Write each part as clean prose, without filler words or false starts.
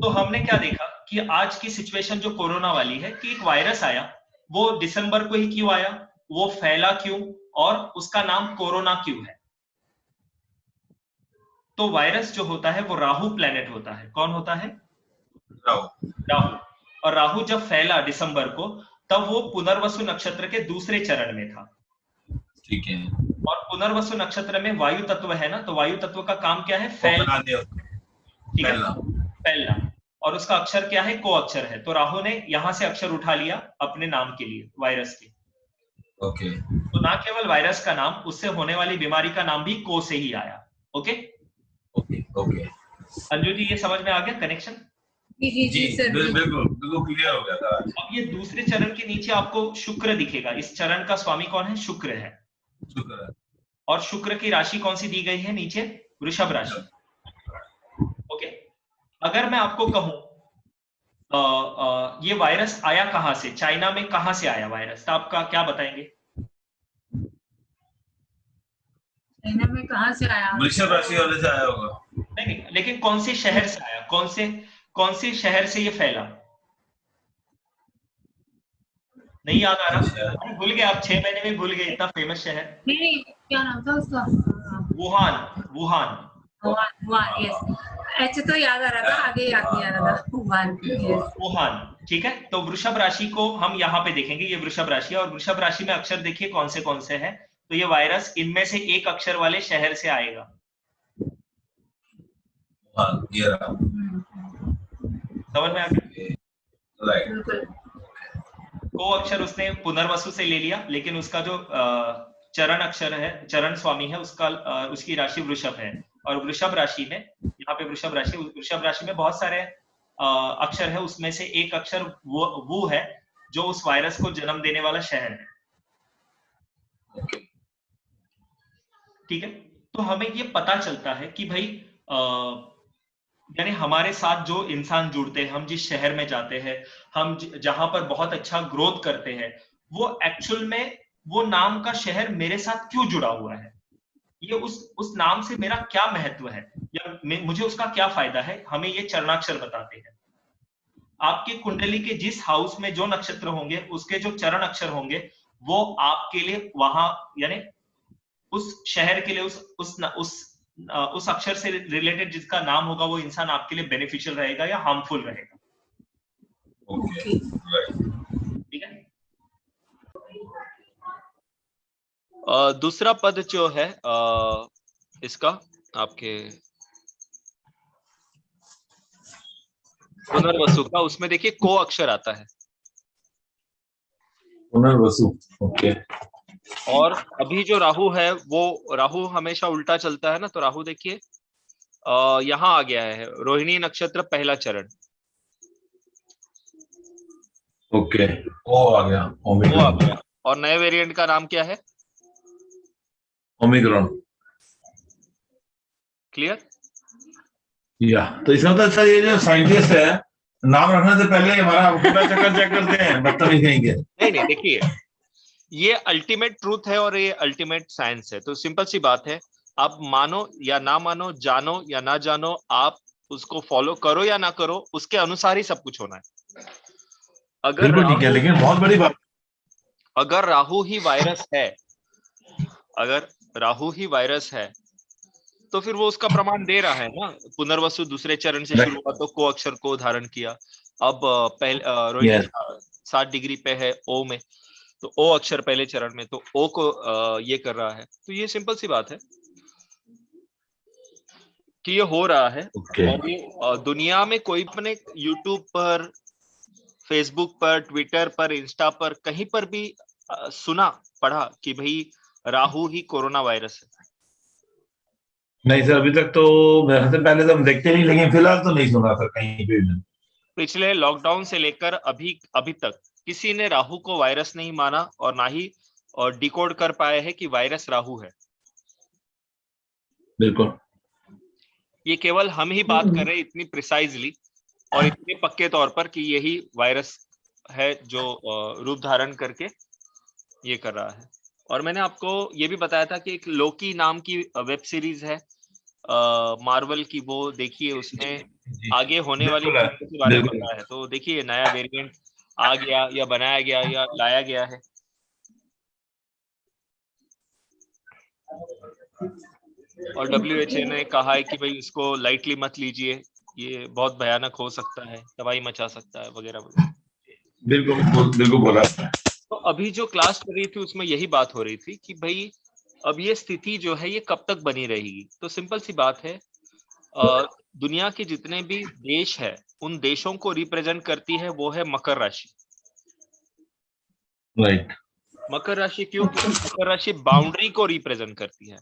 तो हमने क्या देखा कि आज की सिचुएशन जो कोरोना वाली है कि एक वायरस आया, वो दिसंबर को ही क्यों आया, वो फैला क्यों, और उसका नाम कोरोना क्यों है। तो वायरस जो होता है वो राहु प्लेनेट होता है। कौन होता है? राहु। और राहु जब फैला दिसंबर को, तब वो पुनर्वसु नक्षत्र के दूसरे चरण में था। ठीक है। और पुनर्वसु नक्षत्र में वायु तत्व है ना, तो वायु तत्व का काम क्या है? फैलना। ठीक है, फैलना। और उसका अक्षर क्या है? को अक्षर है। तो राहु ने यहां से अक्षर उठा लिया अपने नाम के लिए, वायरस के। ओके। तो ना केवल वायरस का नाम, उससे होने वाली बीमारी का नाम भी को से ही आया। Okay okay. Okay. Anju ji, ये समझ में आ गया कनेक्शन? जी सर, बिल्कुल बिल्कुल क्लियर हो गया था। अब ये दूसरे चरण के नीचे आपको शुक्र दिखेगा। इस चरण का स्वामी कौन है? शुक्र है। शुक्र है। और शुक्र की राशि कौन सी दी गई है नीचे? वृषभ राशि। ओके, अगर मैं आपको कहूं ये वायरस आया कहां से, चाइना में कहां से आया वायरस, तो आपका क्या बताएंगे? चाइना में कहां से आया? वृषभ राशि वाले से आया होगा। नहीं, लेकिन कौन से शहर से आया? कौन से शहर से ये फैला? नहीं याद आ रहा? भूल गए आप? 6 महीने में भूल गए? इतना फेमस शहर। नहीं, क्या नाम था उसका? वुहान। वुहान। Wuhan, yes. ऐसे तो याद आ रहा था, आगे याद नहीं आ रहा था। Wuhan, yes. वुहान। ठीक है, तो वृषभ राशि को हम यहाँ पे देखेंगे। ये वृषभ राशि है, और वृषभ राशि में अक्षर देखिए कौन से हैं। तो ये वायरस इनमें से एक अक्षर वाले शहर से आएगा। हाँ, ये रहा। समझ में आ गया? राइट। बिल्कुल। को अक्षर उसने पुनर्वसु से ले लिया, लेकिन उसका जो चरण अक्षर है, चरण स्वामी है, उसकी राशि वृषभ है। और वृषभ राशि में, यहाँ पे वृषभ राशि में बहुत सारे अक्षर है, उसमें से एक अक्षर वो है जो उस वायरस को जन्म देने वाला शहर है। ठीक है, तो हमें ये पता चलता है कि भाई यानी हमारे साथ जो इंसान जुड़ते हैं, हम जिस शहर में जाते हैं, हम जहां पर बहुत अच्छा ग्रोथ करते हैं, वो एक्चुअल में वो नाम का शहर मेरे साथ क्यों जुड़ा हुआ है, ये उस नाम से मेरा क्या महत्व है, या मुझे उसका क्या फायदा है, हमें ये चरणाक्षर बताते हैं। आपकी कुंडली के जिस हाउस में जो नक्षत्र होंगे, उसके जो चरण अक्षर होंगे, वो आपके लिए वहां, यानी उस शहर के लिए, उस अक्षर से रिलेटेड जिसका नाम होगा, वो इंसान आपके लिए बेनिफिशियल रहेगा या हार्मफुल रहेगा। ओके। ठीक है। दूसरा पद जो है इसका आपके पुनर्वसु का, उसमें देखिए को अक्षर आता है। पुनर्वसु। ओके। और अभी जो राहु है, वो राहु हमेशा उल्टा चलता है ना, तो राहु देखिए यहाँ आ गया है, रोहिणी नक्षत्र पहला चरण। ओके, ओ आ गया, वो आ गया। और नए वेरिएंट का नाम क्या है? ओमिक्रॉन। क्लियर? या तो इसमें तो अच्छा, ये जो साइंटिस्ट है, नाम रखने से पहले हमारा पूरा चक्कर चेक करते हैं, बदतमीज कहेंगे। नहीं, देखिए, ये अल्टीमेट ट्रूथ है और ये अल्टीमेट साइंस है। तो सिंपल सी बात है, आप मानो या ना मानो, जानो या ना जानो, आप उसको फॉलो करो या ना करो, उसके अनुसार ही सब कुछ होना है। अगर बिल्कुल ठीक है, लेकिन बहुत बड़ी बात, अगर राहु ही वायरस है, अगर राहु ही वायरस है, तो फिर वो उसका प्रमाण दे रहा है ना। पुनर्वसु दूसरे चरण से शुरू हुआ, तो को अक्षर को धारण किया। अब रोहिणी 7 डिग्री पे है ओ में, तो ओ अक्षर पहले चरण में, तो ओ को ये कर रहा है। तो ये सिंपल सी बात है कि ये हो रहा है। और ये दुनिया में कोई अपने यूट्यूब पर, फेसबुक पर, ट्विटर पर, इंस्टा पर, कहीं पर भी सुना पढ़ा कि भाई राहु ही कोरोना वायरस है? नहीं सर, अभी तक तो मेरे से पहले तो हम देखते नहीं, लेकिन फिलहाल तो नहीं सुना सर कहीं पे भी। पिछले लॉकडाउन से लेकर अभी तक किसी ने राहु को वायरस नहीं माना, और ना ही और डिकोड कर पाए हैं कि वायरस राहु है। बिल्कुल। ये केवल हम ही बात कर रहे हैं इतनी प्रिसाइजली और इतने पक्के तौर पर कि यही वायरस है जो रूप धारण करके ये कर रहा है। और मैंने आपको ये भी बताया था कि एक लोकी नाम की वेब सीरीज है, मार्वल की, वो देखिए उसमें जी, आगे होने वाली बिल्कुल है, चीजों के बारे में बिल्कुल। पता है। तो देखिए नया वेरिएंट आ गया या बनाया गया या लाया गया है। और WHO ने कहा है कि भाई इसको लाइटली मत लीजिए, ये बहुत भयानक हो सकता है, तबाही मचा सकता है वगैरह वगैरह। बिल्कुल बोला। तो अभी जो क्लास चल रही थी उसमें यही बात हो रही थी कि भाई अब ये स्थिति जो है ये कब तक बनी रहेगी। तो सिंपल सी बात है, दुनिया के जितने भी देश है उन देशों को रिप्रेजेंट करती है वो है मकर राशि। राइट। मकर राशि क्यों? क्योंकि मकर राशि बाउंड्री को रिप्रेजेंट करती है।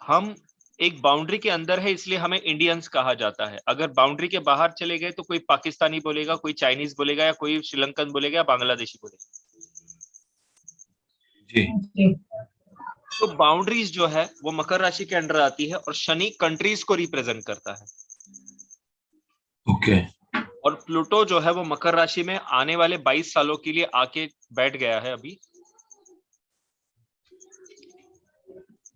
हम एक बाउंड्री के अंदर है इसलिए हमें इंडियंस कहा जाता है। अगर बाउंड्री के बाहर चले गए तो कोई पाकिस्तानी बोलेगा, कोई चाइनीज बोलेगा, या कोई श्रीलंकन बोलेगा, या बांग्लादेशी बोलेगा। जी। तो बाउंड्रीज जो है वो मकर राशि के अंडर आती है और शनि कंट्रीज को रिप्रेजेंट करता है। ओके। और प्लूटो जो है वो मकर राशि में आने वाले 22 सालों के लिए आके बैठ गया है अभी।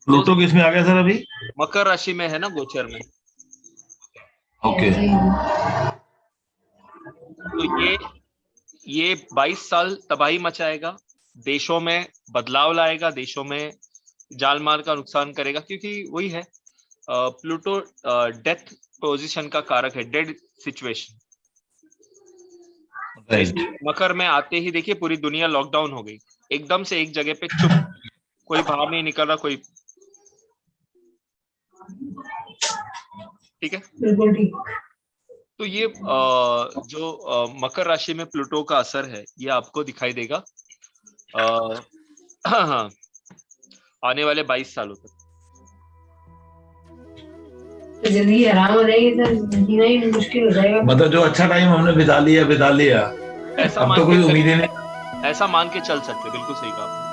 प्लूटो किस में आ गया सर अभी? मकर राशि में है ना, गोचर में। ओके। तो ये 22 साल तबाही मचाएगा, देशों में बदलाव लाएगा, देशों में जान माल का नुकसान करेगा, क्योंकि वही है प्लूटो डेथ पोजीशन का कारक है, डेड सिचुएशन। मकर में आते ही देखिए पूरी दुनिया लॉकडाउन हो गई, एकदम से एक जगह पे चुप, कोई बाहर नहीं निकल रहा, कोई। ठीक है, बिल्कुल ठीक। तो ये जो मकर राशि में प्लूटो का असर है ये आपको दिखाई देगा हाँ, आने वाले 22 सालों तक। तो जिंदगी आराम हो जाएगी सर, जीना ही मुश्किल हो जाएगा। मतलब जो अच्छा टाइम हमने बिता लिया ऐसा अब तो कोई उम्मीद ही नहीं। ऐसा मान के चल सकते, बिल्कुल सही कहा आपने।